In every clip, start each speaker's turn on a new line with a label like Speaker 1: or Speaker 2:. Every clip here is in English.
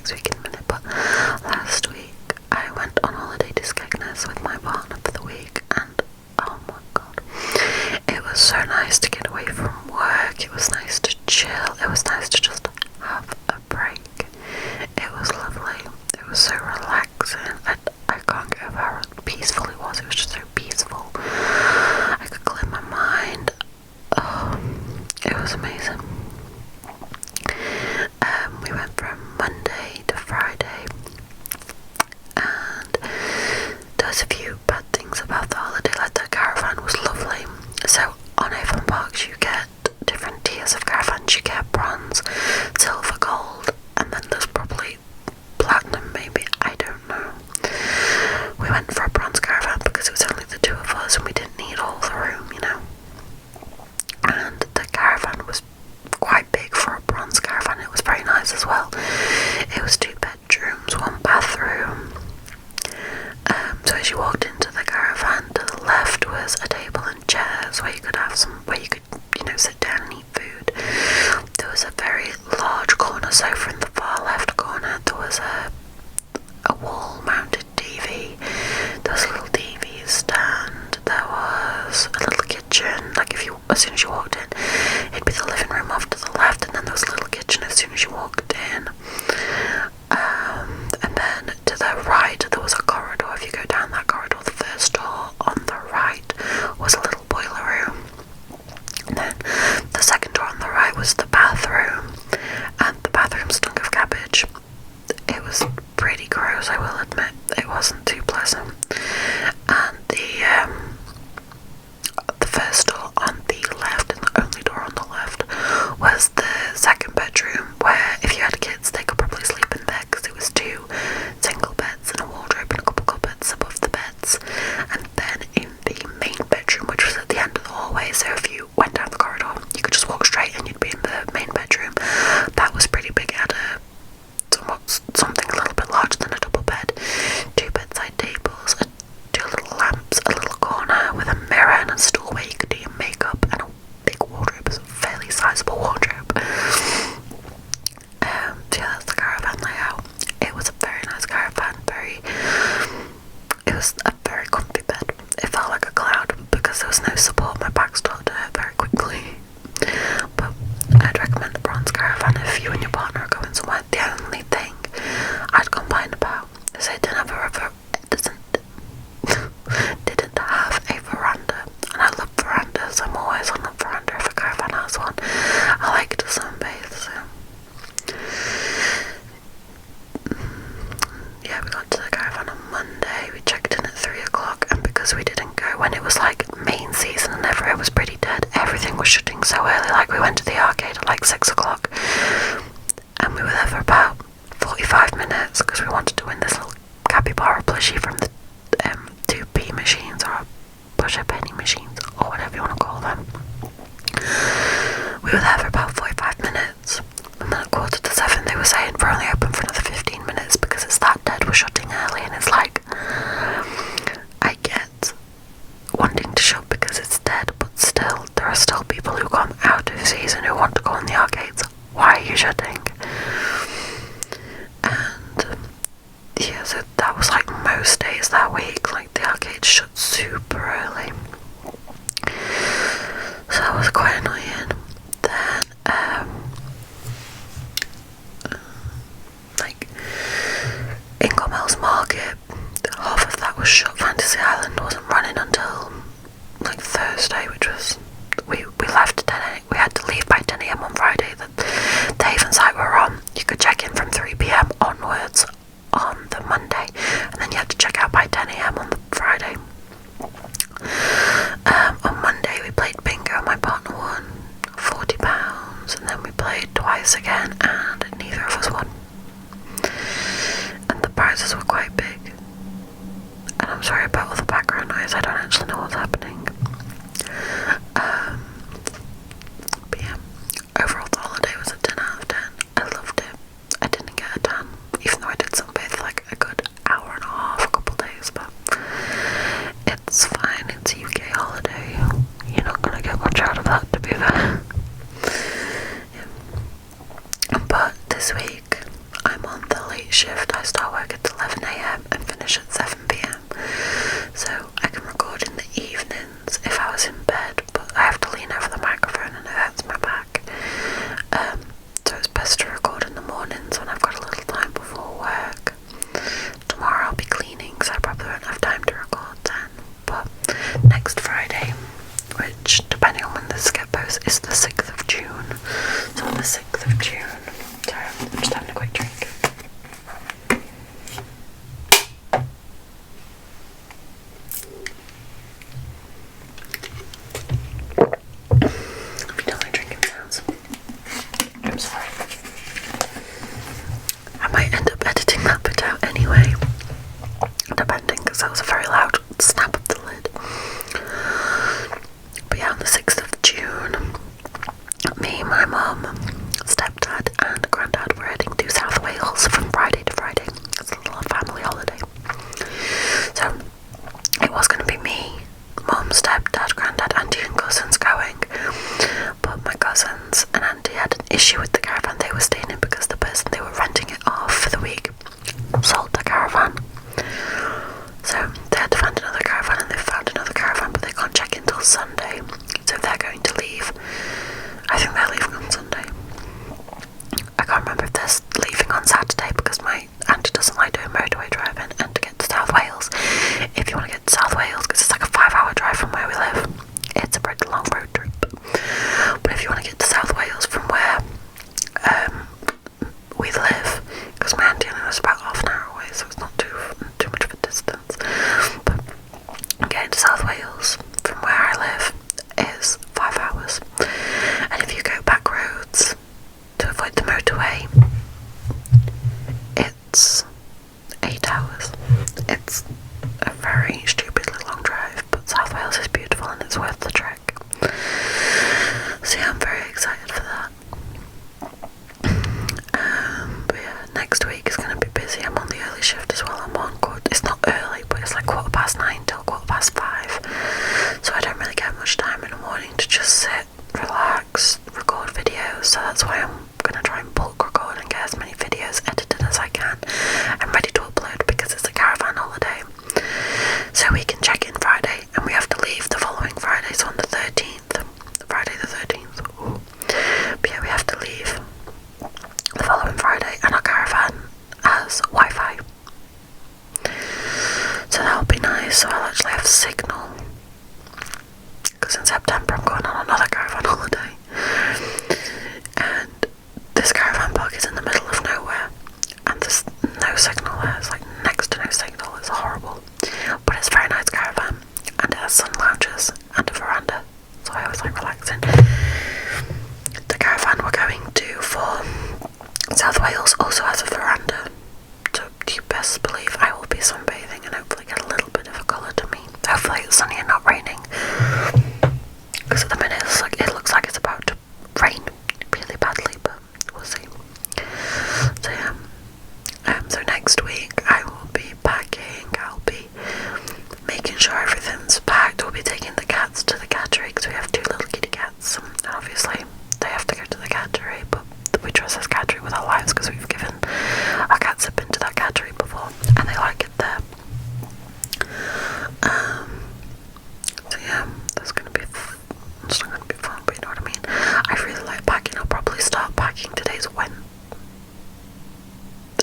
Speaker 1: next week in a minute, but last week I went on holiday to Skegness with my partner for the week, and oh my god, it was so nice to get away from work. It was nice to chill. It was nice to just have a break. It was lovely. It was so relaxing. I can't get over how peaceful it was. It was just so peaceful. I could clear my mind. Oh, it was amazing. We went from Monday to Friday, and there was a few bad things about the holiday. Like, the caravan was lovely. So on Avon Parks you get different tiers of caravans. You get bronze, silver, gold, and then there's probably platinum, maybe, I don't know. We went for a bronze caravan because it was only the two of us and we didn't need all the room, you know. And the caravan was quite big for a bronze caravan. It was very nice as well. It was 2 bedrooms, 1 bathroom. So as you walked into the caravan, to the left was a table and chairs where you could have you know, sit down and eat food. There was a very large corner sofa in the far left corner. There was a wall-mounted TV. There was a little TV stand. There was a little kitchen. Like, as soon as you walked in, it'd be the living room off to the left, and then there was a little kitchen as soon as you walked in. And then to the right there was a corridor. If you go down that corridor, the first door on the right was a little boiler room. And then the second door on the right was the bathroom, and the bathroom stunk of cabbage. It was pretty gross, I will admit. It wasn't too pleasant. And the first door on the left, and the only door on the left, was the second bedroom, where if you had kids they could probably sleep in there, because it was 2 single beds and a wardrobe and a couple cupboards above the beds. And then in the main bedroom, which was at the end of the hallway, so if you went down the corridor you could just walk straight and you'd be in the main bedroom. That was pretty big. It had something a little bit larger than a double bed, 2 bedside tables, 2 little lamps, a little corner with a mirror and a stool where you could do your makeup, and a big wardrobe. It was a fairly sizable wardrobe. So yeah, that's the caravan layout. It was a very nice caravan. It was a very comfy bed. It felt like a cloud because there was no support. My back started to hurt very quickly. But I'd recommend the bronze caravan if you and your partner are going somewhere. The only thing I'd complain about is it didn't have a veranda, and I love verandas. I'm always on the veranda if a caravan has one. I like to sunbathe, so yeah, we got to the caravan on Monday. We checked in at 3 o'clock, and because we didn't go when it was like main season and it was pretty dead, everything was shutting so early. Like, we went to the arcade at like 6 o'clock, and we were there for about 45 minutes because we wanted to win this little capybara plushie from the 2p machines, or push-up penny machines, or whatever you want to call them. We were there for about 45 minutes, and then at 6:45 they were saying we're only open for another 15 minutes because it's that dead, we're shutting early. And it's like, I get wanting to shut because it's dead, but still, there are still people who come out of season who want to go in the arcades. Why are you shutting? And yeah, so that was like most days that week. Like, the arcade shut super early, so that was quite annoying. Then like in Commel's Market, half of that was shut. Fantasy Island wasn't running until like Thursday, which was we left at 10 a.m. We had to leave by 10 a.m. on Friday. The Haven site we were on, you could check in from 3 p.m. onwards on the Monday, and then you had to check out by 10 a.m. on the Friday. On Monday we played bingo. My partner won £40, and then we played twice again, and neither of us won. And the prizes were quite big. And I'm sorry about all the background noise. I don't actually know what's happening. But yeah, overall the holiday was a 10 out of 10. I loved it. I didn't get a tan, even though I did late shift. I start work at 11 AM and finish at 7 PM. So I can record in the evenings if I was in bed, but I have to lean over the microphone and it hurts my back. So it's best to record in the mornings when I've got a little time before work. Tomorrow I'll be cleaning, so I probably won't have time to record then. But next Friday, which depending on when this gets posted, is the 6th of June. So on the 6th of June, sorry, I'm just having a quick drink. If you don't like drinking sounds, I'm sorry. I might end up editing that bit out anyway, depending, because that was a very loud snap of the lid. But yeah, on the 6th of June, me, my mum, stepdad and granddad were heading to South Wales from Friday to Friday. It's a little family holiday. So it was going to be me, mum, stepdad, granddad, auntie and cousins going. But my cousins and auntie had an issue with the caravan they were staying in because the person they were renting it off for the week sold the caravan. So they had to find another caravan, and they found another caravan, but they can't check in till Sunday. So they're going to leave. I think they're leaving on Sunday. I can't remember if they're leaving on Saturday because my auntie doesn't like doing motorway driving, and to get to South Wales, if you want to get to South Wales, because it's like a 5-hour drive from where we live, it's a pretty long road trip. But if you want to get to South Wales from where we live, because my auntie only lives about half an hour away, so it's not too much of a distance, but getting to South Wales from where I live is 5 hours, and if you go back roads to avoid the motorway, it's 8 hours. It's a very stupidly long drive, but South Wales is beautiful and it's worth the trek. So yeah, I'm very excited for that. But yeah, next week is going to be busy. I'm on the early shift as well. It's not early, but it's like 9:15 till 5:15. So I don't really get much time in the morning to just sit, relax, record videos. So that's why I'm going to try and bulk record and get as many videos edited as I can and ready to upload, because it's a caravan holiday. So we can check in Friday and we have to leave the following Friday, so on the 13th. Friday the 13th. Ooh. But yeah, we have to leave the following Friday, and our caravan has Wi-Fi. So that'll be nice, so I'll actually have signal. Because in September I'm going on another caravan holiday. And this caravan park is in the middle of nowhere. And there's no signal there. It's like next to no signal. It's horrible. But it's a very nice caravan. And it has sun lounges and a veranda. So I always like relaxing. The caravan we're going to for South Wales also has a veranda. So you best believe I will be sunbathing and hopefully get a little bit of a colour to me. Hopefully it's sunny and not raining. Because at the minute it looks like it's about to rain really badly, but we'll see. So yeah. So next week I will be packing. I'll be making sure everything's packed. We'll be taking the cats to the cattery because we have 2 little kitty cats. And obviously they have to go to the cattery, but we trust this cattery with our lives because we've given our cats have been to that cattery before and they like it there. So yeah, that's gonna be it's not gonna be fun, but you know what I mean. I really like packing. I'll probably start packing. Today's when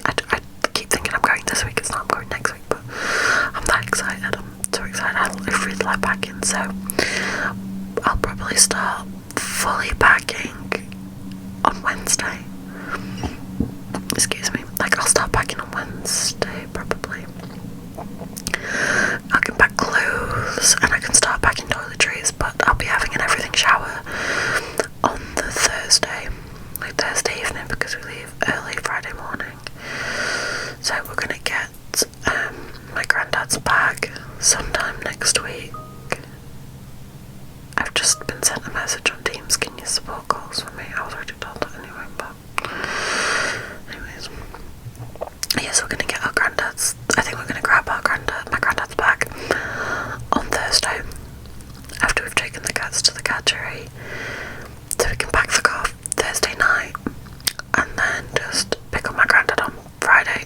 Speaker 1: I keep thinking I'm going this week. It's not. I'm going next week, but I'm that excited. I'm so excited. I really like packing, so I'll probably start fully packing on Wednesday. Excuse me. Like I'll start packing on Wednesday probably. I can pack clothes and I can start packing toiletries, but I'll be having an everything shower on the Thursday, like Thursday evening, because we leave early Friday morning. So we're gonna get my granddad's bag sometime next week. I've just been sent a message on Teams, can you support calls for me? I was already told that anyway, but anyways. Yes, we're gonna get our granddad's, I think we're gonna grab my granddad's bag on Thursday after we've taken the cats to the cattery, so we can pack the car Thursday night and then just pick up my granddad on Friday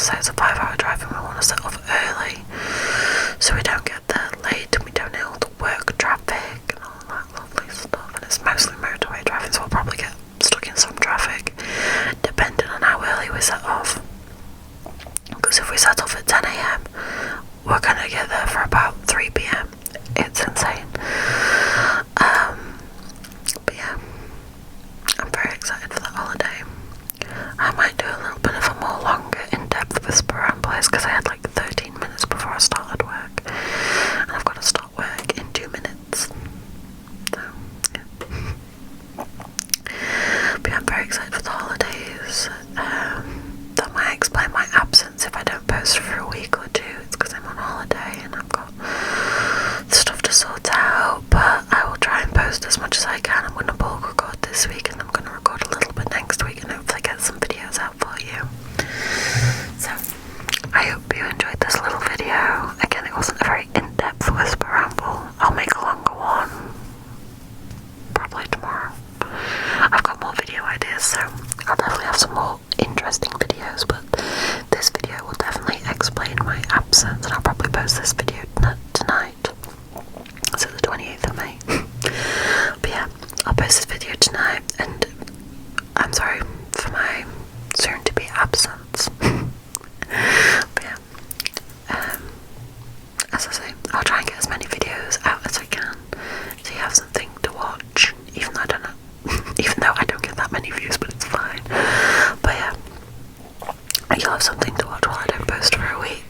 Speaker 1: say it's a 5-hour drive and we want to set off early so we don't get there late and we don't hit all the work traffic and all that lovely stuff. And it's mostly motorway driving, so we'll probably get stuck in some traffic depending on how early we set off. Because if we set off at 10 AM, we're gonna get there for about 3 PM. It's insane. But yeah, I'm very excited for that holiday. I might do a little bit of a more longer in-depth whisper rambles because I had like 13 minutes before I started work, and I've got to start work in 2 minutes. So yeah. But yeah, I'm very excited for the holidays. That might explain my absence if I don't post for a week or two. It's because I'm on holiday and I've got stuff to sort out, but I will try and post as much as I can. I'm going to bulk record this week and I'm going to record a little bit next week and hopefully get some videos out for you. So I hope you enjoyed this little video. Again, it wasn't a very in-depth whisper ramble. I'll make a longer one probably tomorrow. I've got more video ideas, so I'll definitely have some more interesting videos, but this video will definitely explain my absence, and I'll probably post this video tonight. So the 28th of May. But yeah, I'll post this video tonight, and I'm sorry for my soon-to-be absence. But yeah, as I say, I'll try and get as many videos out as I can, so you have something to watch, even though I don't get that many views, but it's fine. But yeah, you'll have something to watch while I don't post for a week.